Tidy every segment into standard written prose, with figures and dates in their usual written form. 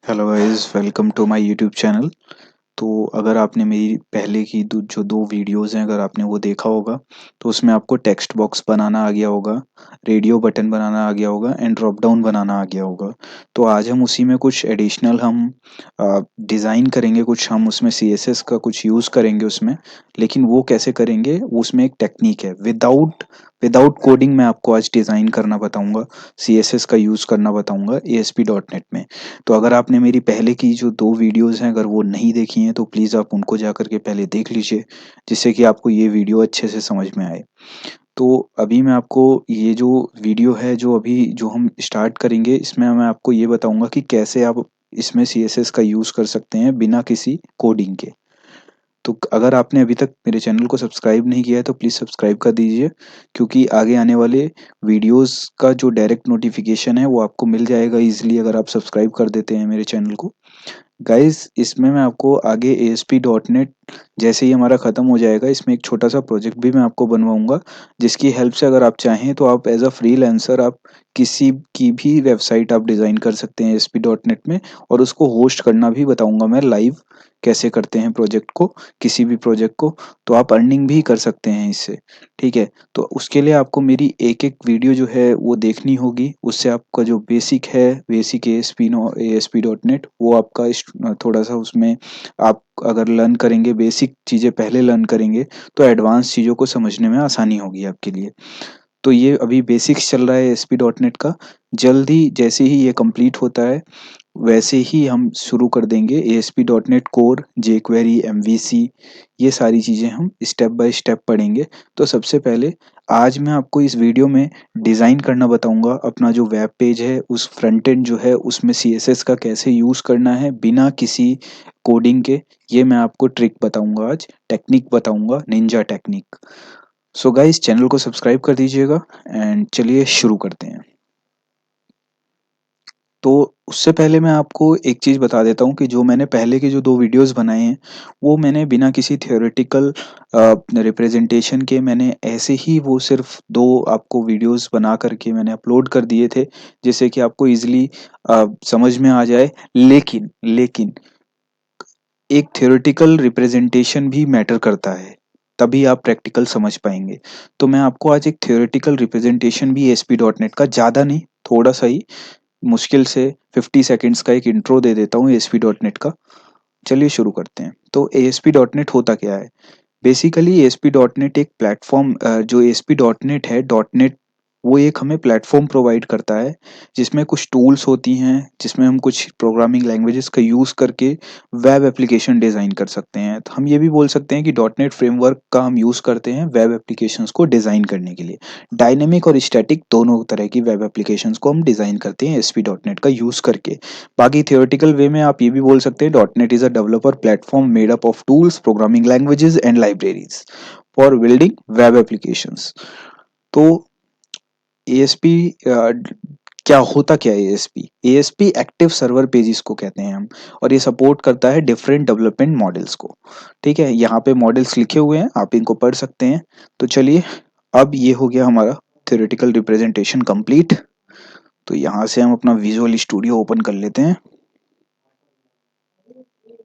Hello guys, welcome to my YouTube channel. तो अगर आपने मेरी पहले की जो दो वीडियोस हैं अगर आपने वो देखा होगा तो उसमें आपको टेक्स्ट बॉक्स बनाना आ गया होगा, रेडियो बटन बनाना आ गया होगा एंड ड्रॉप डाउन बनाना आ गया होगा। तो आज हम उसी में कुछ एडिशनल हम डिज़ाइन करेंगे, कुछ हम उसमें सीएसएस का कुछ यूज़ करेंगे उसमें। लेकिन वो कैसे करेंगे, वो उसमें एक टेक्निक है। विदाउट विदाउट कोडिंग मैं आपको आज डिज़ाइन करना बताऊंगा, सीएसएस का यूज़ करना बताऊंगा एएसपी डॉट नेट में। तो अगर आपने मेरी पहले की जो 2 वीडियोज़ हैं अगर वो नहीं देखी हैं तो प्लीज़ आप उनको जाकर के पहले देख लीजिए, जिससे कि आपको ये वीडियो अच्छे से समझ में आए। तो अभी मैं आपको ये जो वीडियो है जो अभी जो हम स्टार्ट करेंगे इसमें मैं आपको ये बताऊँगा कि कैसे आप इसमें सीएसएस का यूज़ कर सकते हैं बिना किसी कोडिंग के। तो अगर आपने अभी तक मेरे चैनल को सब्सक्राइब नहीं किया है तो प्लीज़ सब्सक्राइब कर दीजिए, क्योंकि आगे आने वाले वीडियोस का जो डायरेक्ट नोटिफिकेशन है वो आपको मिल जाएगा इजीली अगर आप सब्सक्राइब कर देते हैं मेरे चैनल को। गाइस, इसमें मैं आपको आगे एएसपी डॉट नेट जैसे ही हमारा ख़त्म हो जाएगा इसमें एक छोटा सा प्रोजेक्ट भी मैं आपको बनवाऊंगा, जिसकी हेल्प से अगर आप चाहें तो आप एज अ फ्रीलांसर आप किसी की भी वेबसाइट आप डिज़ाइन कर सकते हैं एएसपी डॉट नेट में। और उसको होस्ट करना भी बताऊंगा मैं लाइव, कैसे करते हैं प्रोजेक्ट को, किसी भी प्रोजेक्ट को। तो आप अर्निंग भी कर सकते हैं इससे। ठीक है, तो उसके लिए आपको मेरी एक एक वीडियो जो है वो देखनी होगी। उससे आपका जो बेसिक है, बेसिक एएसपी डॉट नेट, वो आपका थोड़ा सा उसमें आप अगर लर्न करेंगे, बेसिक चीज़ें पहले लर्न करेंगे तो एडवांस चीज़ों को समझने में आसानी होगी आपके लिए। तो ये अभी बेसिक्स चल रहा है एएसपी डॉट नेट का। जल्द ही जैसे ही ये कंप्लीट होता है वैसे ही हम शुरू कर देंगे ASP dot net core, jQuery, MVC. ये सारी चीज़ें हम स्टेप बाय स्टेप पढ़ेंगे। तो सबसे पहले आज मैं आपको इस वीडियो में डिज़ाइन करना बताऊंगा अपना जो वेब पेज है, उस फ्रंट एंड जो है उसमें सीएसएस का कैसे यूज़ करना है बिना किसी कोडिंग के। ये मैं आपको ट्रिक बताऊंगा, आज टेक्निक बताऊंगा, Ninja technique. So guys, channel को सब्सक्राइब कर दीजिएगा एंड चलिए शुरू करते हैं। तो उससे पहले मैं आपको एक चीज़ बता देता हूँ कि जो मैंने पहले के जो 2 वीडियोज़ बनाए हैं, वो मैंने बिना किसी थ्योरेटिकल रिप्रेजेंटेशन के मैंने ऐसे ही वो सिर्फ़ 2 आपको वीडियोज़ बना कर के मैंने अपलोड कर दिए थे, जिससे कि आपको ईज़िली समझ में आ जाए। लेकिन एक थ्योरेटिकल रिप्रेजेंटेशन भी मैटर करता है, तभी आप प्रैक्टिकल समझ पाएँगे। तो मैं आपको आज एक थ्योरेटिकल रिप्रेजेंटेशन भी एएसपी डॉट नेट का, ज़्यादा नहीं, थोड़ा-सा ही, मुश्किल से 50 सेकंड्स का एक इंट्रो दे देता हूँ एएसपी डॉट नेट का। चलिए शुरू करते हैं। तो एएसपी डॉट नेट होता क्या है? बेसिकली एएसपी डॉट नेट एक प्लेटफ़ॉर्म, जो एएसपी डॉट नेट है, डॉट नेट, वो एक हमें प्लेटफ़ॉर्म प्रोवाइड करता है, जिसमें कुछ टूल्स होती हैं, जिसमें हम कुछ प्रोग्रामिंग लैंग्वेजेज़ का यूज़ करके वेब एप्लीकेशन डिज़ाइन कर सकते हैं। तो हम ये भी बोल सकते हैं कि डॉट नेट फ्रेमवर्क का हम यूज़ करते हैं वेब एप्लीकेशंस को डिज़ाइन करने के लिए। डायनेमिक और स्टैटिक दोनों तरह की वेब एप्लीकेशंस को हम डिज़ाइन करते हैं एएसपी डॉट नेट का यूज़ करके। बाकी थियोरेटिकल वे में आप ये भी बोल सकते हैं dot net is a developer platform made up of tools, programming languages and libraries for building web applications. तो एएसपी क्या होता क्या है ASP? ASP active server pages को कहते हैं हम, और ये सपोर्ट करता है डिफरेंट डेवलपमेंट मॉडल्स को। ठीक है, यहाँ पे मॉडल्स लिखे हुए हैं, आप इनको पढ़ सकते हैं। तो चलिए, अब ये हो गया हमारा थ्योरेटिकल रिप्रेजेंटेशन कंप्लीट। तो यहाँ से हम अपना विजुअल स्टूडियो ओपन कर लेते हैं।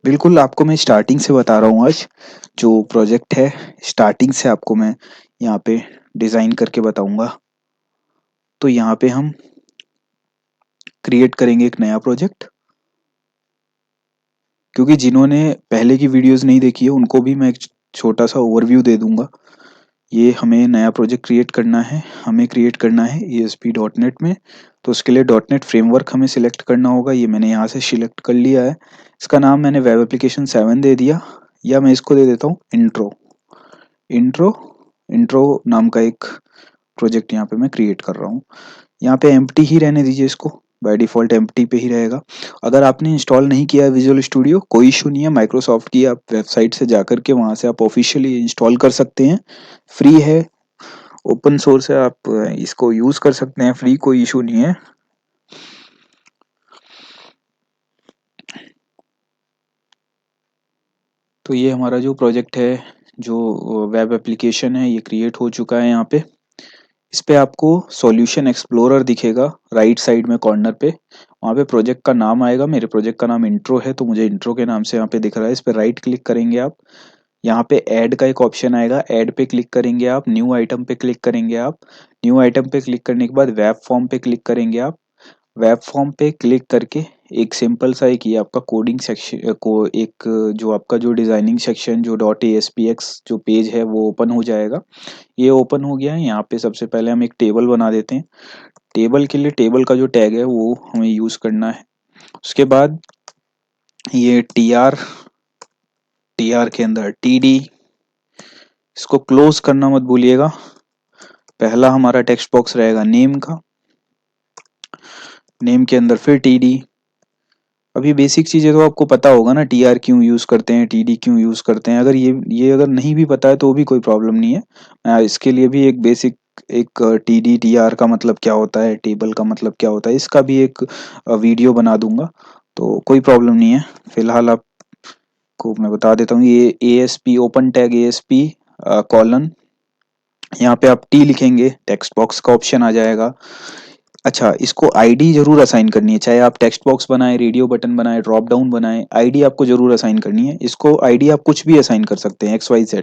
बिल्कुल, आपको मैं स्टार्टिंग से बता रहा हूँ आज, जो प्रोजेक्ट है स्टार्टिंग से आपको मैं यहाँ पे डिज़ाइन करके बताऊँगा। तो यहाँ पे हम क्रिएट करेंगे एक नया प्रोजेक्ट, क्योंकि जिन्होंने पहले की वीडियोस नहीं देखी है उनको भी मैं एक छोटा सा ओवरव्यू दे दूंगा। ये हमें नया प्रोजेक्ट क्रिएट करना है, हमें क्रिएट करना है एएसपी डॉट नेट में। तो उसके लिए डॉट नेट फ्रेमवर्क हमें सिलेक्ट करना होगा, ये मैंने यहाँ से सिलेक्ट कर लिया है। इसका नाम मैंने वेब एप्लीकेशन 7 दे दिया, या मैं इसको दे देता हूँ इंट्रो। इंट्रो इंट्रो नाम का एक प्रोजेक्ट यहाँ पे मैं क्रिएट कर रहा हूँ। यहाँ पे एम्प्टी ही रहने दीजिए इसको, बाय डिफ़ॉल्ट एम्प्टी पे ही रहेगा। अगर आपने इंस्टॉल नहीं किया है विजुअल स्टूडियो, कोई इशू नहीं है, माइक्रोसॉफ्ट की आप वेबसाइट से जाकर के वहाँ से आप ऑफिशियली इंस्टॉल कर सकते हैं। फ्री है, ओपन सोर्स है, आप इसको यूज़ कर सकते हैं फ्री, कोई इशू नहीं है। तो ये हमारा जो प्रोजेक्ट है, जो वेब एप्लीकेशन है, ये क्रिएट हो चुका है यहाँ पे। इस पे आपको सॉल्यूशन एक्सप्लोरर दिखेगा राइट साइड में कॉर्नर पे, वहाँ पे प्रोजेक्ट का नाम आएगा। मेरे प्रोजेक्ट का नाम इंट्रो है तो मुझे इंट्रो के नाम से यहाँ पे दिख रहा है। इस पे राइट क्लिक करेंगे आप, यहाँ पे ऐड का एक ऑप्शन आएगा, ऐड पे क्लिक करेंगे आप, न्यू आइटम पे क्लिक करेंगे आप। न्यू आइटम पे क्लिक करने के बाद वेब फॉर्म पे क्लिक करेंगे आप। वेब फॉर्म पे क्लिक करके एक सिंपल सा एक ये आपका कोडिंग सेक्शन को एक जो आपका जो डिजाइनिंग सेक्शन जो डॉट ASPX जो पेज है वो ओपन हो जाएगा। ये ओपन हो गया है। यहाँ पे सबसे पहले हम एक टेबल बना देते हैं। टेबल के लिए टेबल का जो टैग है वो हमें यूज करना है। उसके बाद ये टी आर के अंदर TD, इसको क्लोज करना मत भूलिएगा। पहला हमारा टेक्स्ट बॉक्स रहेगा नेम का, नेम के अंदर फिर TD। अभी बेसिक चीजें तो आपको पता होगा ना, TR क्यों यूज करते हैं, TD क्यों यूज करते हैं। अगर ये अगर नहीं भी पता है तो भी कोई प्रॉब्लम नहीं है। मैं इसके लिए भी एक बेसिक एक TD TR का मतलब क्या होता है, टेबल का मतलब क्या होता है, इसका भी एक वीडियो बना दूंगा, तो कोई प्रॉब्लम नहीं है। फिलहाल आपको मैं बता देता हूँ, ये ASP open tag ASP colon, यहाँ पे आप T लिखेंगे, टेक्स्ट बॉक्स का ऑप्शन आ जाएगा। अच्छा, इसको आईडी जरूर असाइन करनी है, चाहे आप टेक्स्ट बॉक्स बनाए, रेडियो बटन बनाए, ड्रॉप डाउन बनाए, आईडी आपको जरूर असाइन करनी है। इसको आईडी आप कुछ भी असाइन कर सकते हैं, XYZ।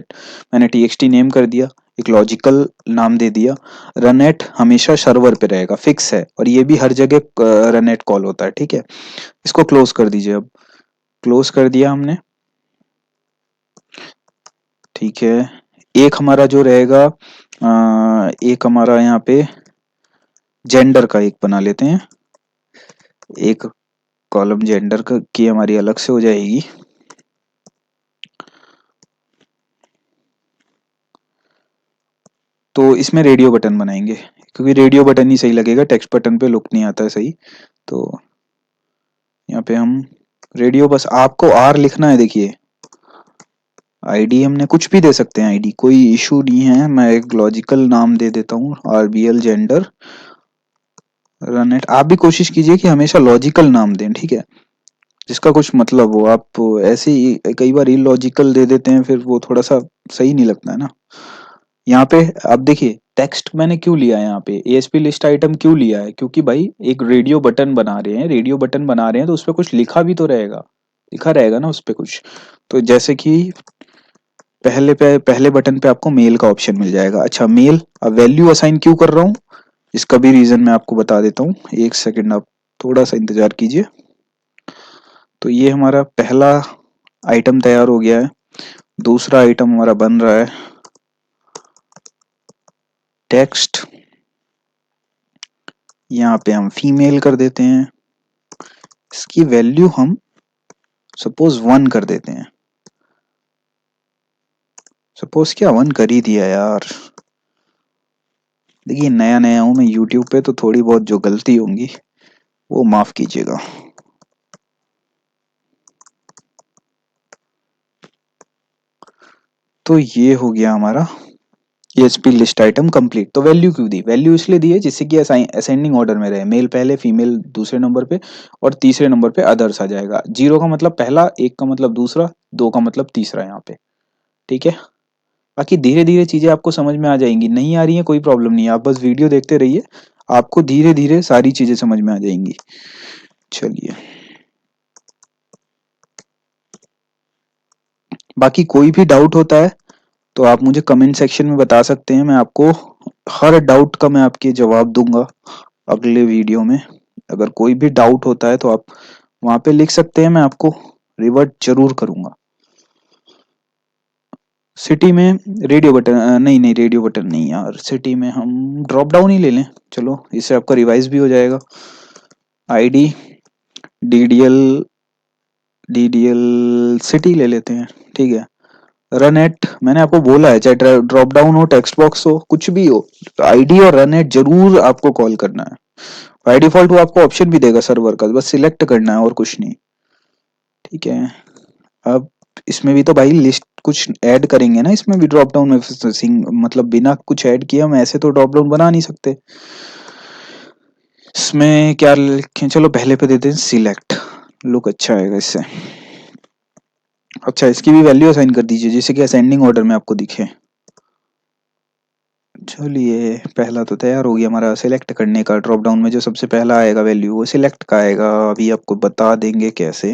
मैंने TXT नेम कर दिया, एक लॉजिकल नाम दे दिया। रनएट हमेशा सर्वर पे रहेगा, फिक्स है, और ये भी हर जगह रनएट कॉल होता है, ठीक है। इसको क्लोज कर दीजिए। अब क्लोज कर दिया हमने, ठीक है। एक हमारा जो रहेगा एक हमारा यहाँ पे जेंडर का एक बना लेते हैं, एक कॉलम जेंडर की हमारी अलग से हो जाएगी। तो इसमें रेडियो बटन बनाएंगे, क्योंकि रेडियो बटन ही सही लगेगा, टेक्स्ट बटन पे लुक नहीं आता है सही। तो यहाँ पे हम रेडियो, बस आपको R लिखना है। देखिए आईडी हमने कुछ भी दे सकते हैं, आईडी कोई इशू नहीं है। मैं एक लॉजिकल नाम दे देता हूँ, RBL जेंडर रनएट। आप भी कोशिश कीजिए कि हमेशा लॉजिकल नाम दें, ठीक है, जिसका कुछ मतलब हो। आप ऐसे ही कई बार इलॉजिकल दे देते हैं, फिर वो थोड़ा सा सही नहीं लगता है ना। यहाँ पे आप देखिए टेक्स्ट मैंने क्यों लिया है, यहाँ पे ASP लिस्ट आइटम क्यों लिया है, क्योंकि भाई एक रेडियो बटन बना रहे हैं, रेडियो बटन बना रहे हैं तो उस पर कुछ लिखा भी तो रहेगा, लिखा रहेगा ना उस पर कुछ। तो जैसे कि पहले बटन पे आपको मेल का ऑप्शन मिल जाएगा। अच्छा मेल, अब वैल्यू असाइन क्यों कर रहा हूँ, इसका भी रीजन मैं आपको बता देता हूँ, एक सेकंड आप थोड़ा सा इंतजार कीजिए। तो ये हमारा पहला आइटम तैयार हो गया है। दूसरा आइटम हमारा बन रहा है टेक्स्ट, यहाँ पे हम फीमेल कर देते हैं। इसकी वैल्यू हम सपोज 1 कर देते हैं। सपोज क्या 1 कर ही दिया यार। देखिए नया नया हूं मैं यूट्यूब पे, तो थोड़ी बहुत जो गलती होंगी वो माफ कीजिएगा। तो ये हो गया हमारा ESP लिस्ट आइटम कंप्लीट। तो वैल्यू क्यों दी, वैल्यू इसलिए दी है जिससे कि असेंडिंग ऑर्डर में रहे, मेल पहले फीमेल दूसरे नंबर पे, और तीसरे नंबर पे अदर्स आ जाएगा। 0 का मतलब पहला, 1 का मतलब दूसरा, 2 का मतलब तीसरा यहाँ पे, ठीक है। बाकी धीरे धीरे चीजें आपको समझ में आ जाएंगी, नहीं आ रही है कोई प्रॉब्लम नहीं है, आप बस वीडियो देखते रहिए, आपको धीरे धीरे सारी चीजें समझ में आ जाएंगी। चलिए, बाकी कोई भी डाउट होता है तो आप मुझे कमेंट सेक्शन में बता सकते हैं, मैं आपको हर डाउट का मैं आपके जवाब दूंगा अगले वीडियो में। अगर कोई भी डाउट होता है तो आप वहां पे लिख सकते हैं, मैं आपको रिवर्ट जरूर करूंगा। सिटी में रेडियो बटन नहीं नहीं, रेडियो बटन नहीं यार, सिटी में हम ड्रॉप डाउन ही ले लें, चलो इससे आपका रिवाइज भी हो जाएगा। आईडी DDL सिटी ले लेते हैं, ठीक है। रन एट मैंने आपको बोला है, चाहे ड्रॉप डाउन हो, टेक्स्ट बॉक्स हो, कुछ भी हो, आईडी और रन एट जरूर आपको कॉल करना है। बाय डिफॉल्ट वो आपको ऑप्शन भी देगा सर्वर का, बस सिलेक्ट करना है और कुछ नहीं, ठीक है। अब इसमें भी तो भाई लिस्ट कुछ ऐड करेंगे ना, इसमें भी ड्रॉप डाउन में मतलब बिना कुछ ऐड किए हम ऐसे तो ड्रॉप डाउन बना नहीं सकते। इसमें क्या लिखें, चलो पहले पे देते हैं सिलेक्ट, लुक अच्छा आएगा इससे। अच्छा इसकी भी वैल्यू असाइन कर दीजिए जिससे कि असेंडिंग ऑर्डर में आपको दिखे, चलिए, पहला तो तैयार हो गया हमारा सिलेक्ट करने का। ड्रॉप डाउन में जो सबसे पहला आएगा वैल्यू वो सिलेक्ट का आएगा। अभी आपको बता देंगे कैसे।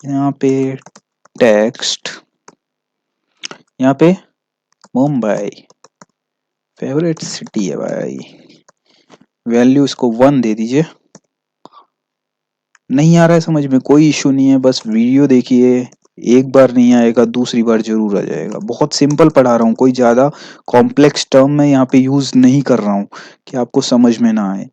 यहाँ पे टेक्स्ट, यहाँ पे मुंबई फेवरेट सिटी है भाई। वैल्यू इसको 1 दे दीजिए। नहीं आ रहा है समझ में, कोई इशू नहीं है, बस वीडियो देखिए। एक बार नहीं आएगा, दूसरी बार जरूर आ जाएगा। बहुत सिंपल पढ़ा रहा हूँ, कोई ज्यादा कॉम्प्लेक्स टर्म मैं यहाँ पे यूज नहीं कर रहा हूँ कि आपको समझ में ना आए।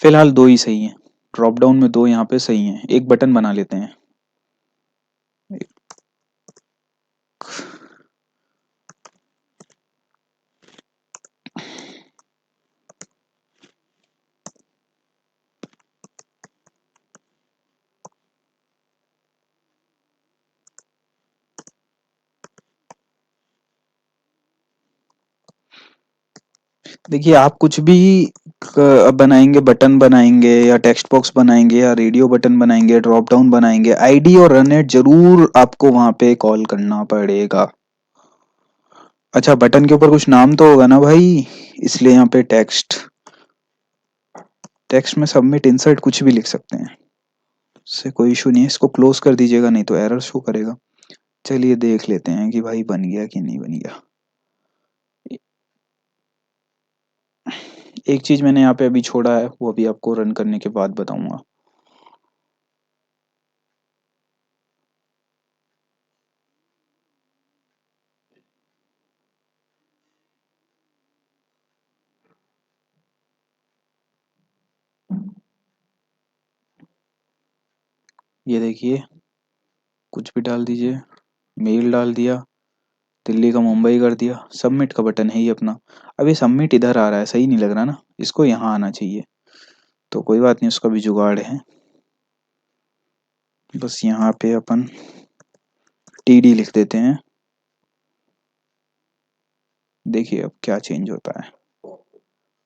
फिलहाल 2 ही सही है। ड्रॉप डाउन में 2 यहाँ पे सही है। एक बटन बना लेते हैं। देखिए, आप कुछ भी बनाएंगे, बटन बनाएंगे या टेक्स्ट बॉक्स बनाएंगे या रेडियो बटन बनाएंगे, ड्रॉप डाउन बनाएंगे, आईडी और रन इट जरूर आपको वहां पे कॉल करना पड़ेगा। अच्छा, बटन के ऊपर कुछ नाम तो होगा ना भाई, इसलिए यहाँ पे टेक्स्ट। टेक्स्ट में सबमिट इंसर्ट कुछ भी लिख सकते हैं, इससे कोई इशू नहीं है। इसको क्लोज कर दीजिएगा, नहीं तो एरर शो करेगा। चलिए देख लेते हैं कि भाई बन गया कि नहीं बन गया। एक चीज मैंने यहाँ पे अभी छोड़ा है, वो अभी आपको रन करने के बाद बताऊंगा। ये देखिए, कुछ भी डाल दीजिए। मेल डाल दिया, दिल्ली का मुंबई कर दिया, सबमिट का बटन है ही अपना। अब ये सबमिट इधर आ रहा है, सही नहीं लग रहा ना, इसको यहाँ आना चाहिए। तो कोई बात नहीं, उसका भी जुगाड़ है। बस यहाँ पे अपन टीडी लिख देते हैं। देखिए अब क्या चेंज होता है।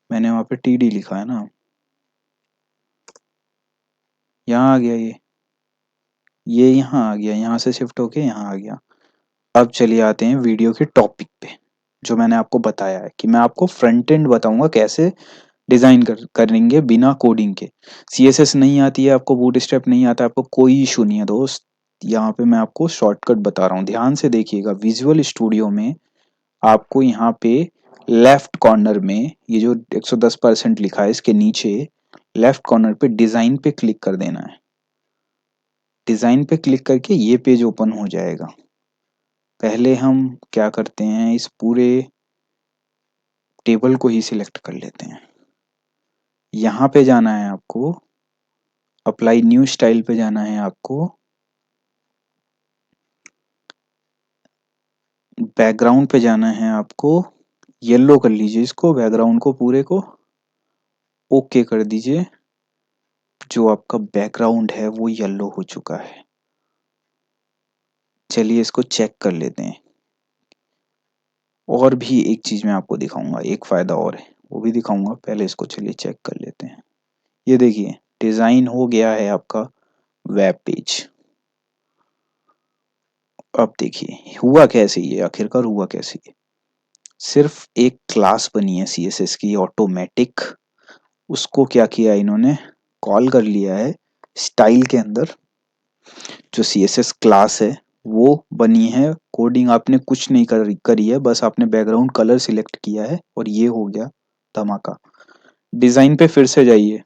मैंने वहां पे टीडी लिखा है ना, यहाँ आ गया। ये यहाँ आ गया, यहाँ से शिफ्ट होके यहाँ आ गया। अब चलिए आते हैं वीडियो के टॉपिक पे। जो मैंने आपको बताया है कि मैं आपको फ्रंट एंड बताऊंगा कैसे डिजाइन करेंगे बिना कोडिंग के। सीएसएस नहीं आती है आपको, बूटस्ट्रैप नहीं आता आपको, कोई इशू नहीं है दोस्त। यहाँ पे मैं आपको शॉर्टकट बता रहा हूँ, ध्यान से देखिएगा। विजुअल स्टूडियो में आपको यहाँ पे लेफ्ट कॉर्नर में ये जो 110% लिखा है, इसके नीचे लेफ्ट कॉर्नर पे डिजाइन पे क्लिक कर देना है। डिजाइन पे क्लिक करके ये पेज ओपन हो जाएगा। पहले हम क्या करते हैं, इस पूरे टेबल को ही सिलेक्ट कर लेते हैं। यहाँ पे जाना है आपको, अप्लाई न्यू स्टाइल पे जाना है आपको, बैकग्राउंड पे जाना है आपको। येलो कर लीजिए इसको, बैकग्राउंड को पूरे को ओके कर दीजिए। जो आपका बैकग्राउंड है वो येलो हो चुका है। चलिए इसको चेक कर लेते हैं। और भी एक चीज मैं आपको दिखाऊंगा, एक फायदा और है, वो भी दिखाऊंगा। पहले इसको चलिए चेक कर लेते हैं। ये देखिए, डिजाइन हो गया है आपका वेब पेज। अब देखिए हुआ कैसे, ये आखिरकार हुआ कैसे। सिर्फ एक क्लास बनी है सीएसएस की ऑटोमेटिक, उसको क्या किया इन्होंने, कॉल कर लिया है स्टाइल के अंदर। जो सीएसएस क्लास है वो बनी है, कोडिंग आपने कुछ नहीं करी है, बस आपने बैकग्राउंड कलर सिलेक्ट किया है और ये हो गया धमाका। डिजाइन पे फिर से जाइए।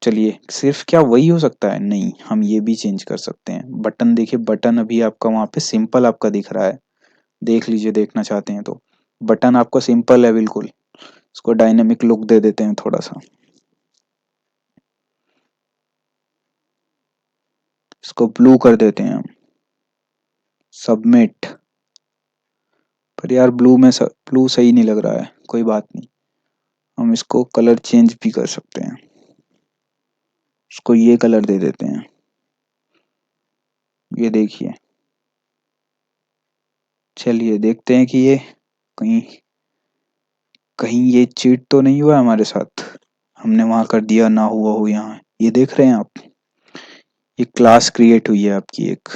चलिए, सिर्फ क्या वही हो सकता है, नहीं, हम ये भी चेंज कर सकते हैं। बटन देखिए, बटन अभी आपका वहां पे सिंपल आपका दिख रहा है, देख लीजिए, देखना चाहते हैं तो। बटन आपका सिंपल है बिल्कुल। इसको डायनेमिक लुक दे देते हैं थोड़ा सा, इसको ब्लू कर देते हैं हम। सबमिट। पर यार ब्लू में ब्लू सही नहीं लग रहा है, कोई बात नहीं, हम इसको कलर चेंज भी कर सकते हैं। इसको ये कलर दे देते हैं। ये देखिए, चलिए देखते हैं कि ये कहीं कहीं ये चीट तो नहीं हुआ हमारे साथ। हमने वहां कर दिया, ना हुआ हो यहाँ, ये देख रहे हैं आप। ये क्लास क्रिएट हुई है आपकी, एक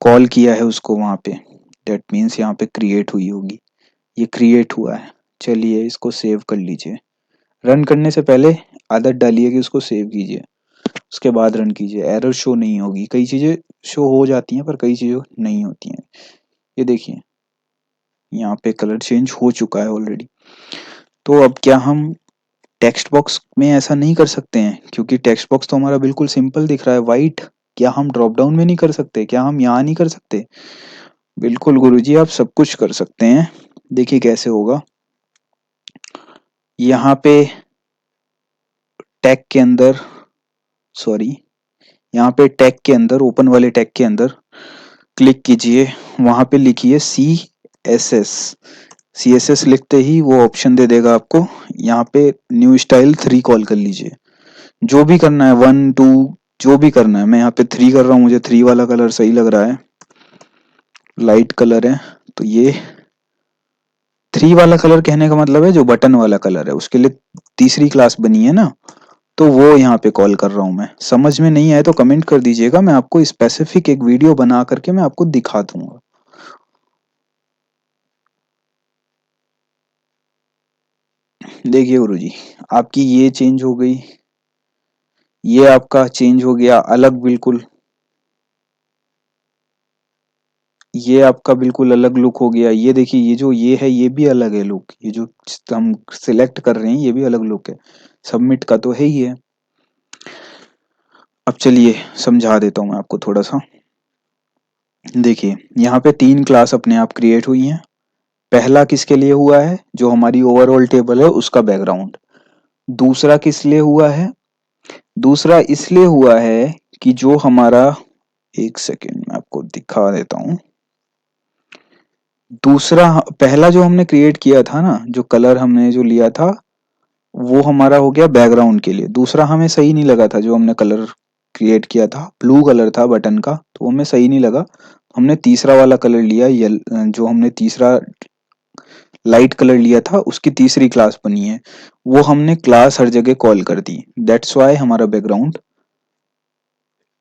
कॉल किया है उसको वहां पे, दैट मीन्स यहाँ पे क्रिएट हुई होगी, ये क्रिएट हुआ है। चलिए इसको सेव कर लीजिए। रन करने से पहले आदत डालिए कि उसको सेव कीजिए, उसके बाद रन कीजिए, एरर शो नहीं होगी। कई चीजें शो हो जाती हैं पर कई चीजें नहीं होती हैं। ये देखिए यहाँ पे कलर चेंज हो चुका है ऑलरेडी। तो अब क्या हम टेक्स्ट बॉक्स में ऐसा नहीं कर सकते हैं? क्योंकि टेक्स्ट बॉक्स तो हमारा बिल्कुल सिंपल दिख रहा है, वाइट। क्या हम ड्रॉप डाउन में नहीं कर सकते? क्या हम यहाँ नहीं कर सकते? बिल्कुल गुरुजी, आप सब कुछ कर सकते हैं। देखिए कैसे होगा। यहाँ पे टैग के अंदर, सॉरी, यहाँ पे टैग के अंदर, ओपन वाले टैग के अंदर क्लिक कीजिए, वहां पे लिखिए CSS। CSS लिखते ही वो ऑप्शन दे देगा आपको। यहाँ पे न्यू स्टाइल 3 कॉल कर लीजिए। जो भी करना है, 1 2 जो भी करना है। मैं यहाँ पे 3 कर रहा हूँ, मुझे 3 वाला कलर सही लग रहा है, लाइट कलर है। तो ये 3 वाला कलर कहने का मतलब है जो बटन वाला कलर है, उसके लिए तीसरी क्लास बनी है ना, तो वो यहाँ पे कॉल कर रहा हूँ मैं। समझ में नहीं आए तो कमेंट कर दीजिएगा, मैं आपको स्पेसिफिक एक वीडियो बना करके मैं आपको दिखा दूंगा। देखिए गुरुजी, आपकी ये चेंज हो गई, ये आपका चेंज हो गया अलग बिल्कुल, ये आपका बिल्कुल अलग लुक हो गया। ये देखिए, ये जो ये है ये भी अलग है लुक, ये जो हम सिलेक्ट कर रहे हैं ये भी अलग लुक है। सबमिट का तो है ही है। अब चलिए समझा देता हूँ मैं आपको थोड़ा सा। देखिए यहाँ पे 3 क्लास अपने आप क्रिएट हुई हैं। पहला किसके लिए हुआ है? जो हमारी ओवरऑल टेबल है उसका बैकग्राउंड। दूसरा किस लिए हुआ है? दूसरा इसलिए हुआ है कि जो हमारा, एक सेकेंड मैं आपको दिखा देता हूँ। दूसरा, पहला जो हमने क्रिएट किया था ना, जो कलर हमने जो लिया था, वो हमारा हो गया बैकग्राउंड के लिए। दूसरा हमें सही नहीं लगा था, जो हमने कलर क्रिएट किया था, ब्लू कलर था बटन का, तो हमें सही नहीं लगा। हमने तीसरा वाला कलर लिया, जो हमने तीसरा लाइट कलर लिया था उसकी तीसरी क्लास बनी है, वो हमने क्लास हर जगह कॉल कर दी। दैट्स वाई हमारा बैकग्राउंड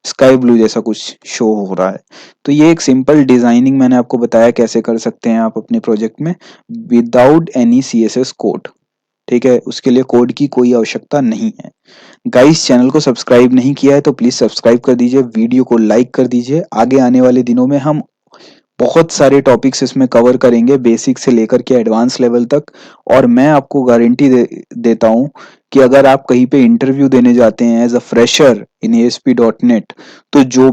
स्काई ब्लू जैसा कुछ शो हो रहा है। तो ये एक सिंपल डिजाइनिंग मैंने आपको बताया कैसे कर सकते हैं आप अपने प्रोजेक्ट में विदाउट एनी CSS कोड। ठीक है, उसके लिए कोड की कोई आवश्यकता नहीं है। गाइस, चैनल को सब्सक्राइब नहीं किया है तो प्लीज सब्सक्राइब कर दीजिए, वीडियो को लाइक कर दीजिए। आगे आने वाले दिनों में हम बहुत सारे टॉपिक्स इसमें कवर करेंगे, बेसिक से लेकर के एडवांस लेवल तक। और मैं आपको गारंटी देता हूं कि अगर आप कहीं पे इंटरव्यू देने जाते हैं as a fresher in ASP.NET, तो जो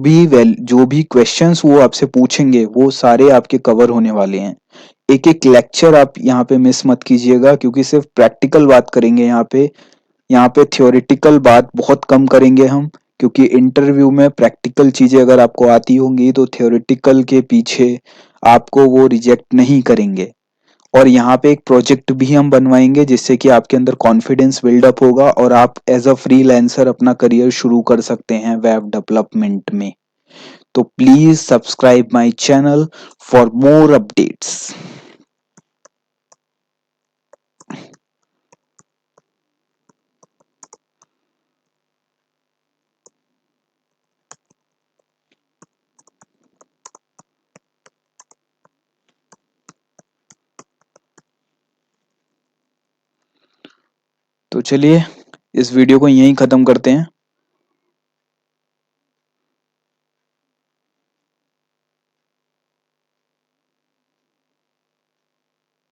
भी क्वेश्चंस वो आपसे पूछेंगे वो सारे आपके कवर होने वाले हैं। एक एक लेक्चर आप यहाँ पे मिस मत कीजिएगा, क्योंकि सिर्फ प्रैक्टिकल बात करेंगे यहाँ पे। यहाँ पे थ्योरेटिकल बात बहुत कम करेंगे हम, क्योंकि इंटरव्यू में प्रैक्टिकल चीजें अगर आपको आती होंगी तो थ्योरेटिकल के पीछे आपको वो रिजेक्ट नहीं करेंगे। और यहाँ पे एक प्रोजेक्ट भी हम बनवाएंगे जिससे कि आपके अंदर कॉन्फिडेंस बिल्डअप होगा और आप एज अ फ्रीलांसर अपना करियर शुरू कर सकते हैं वेब डेवलपमेंट में। तो please subscribe my channel for more updates. तो चलिए इस वीडियो को यहीं खत्म करते हैं।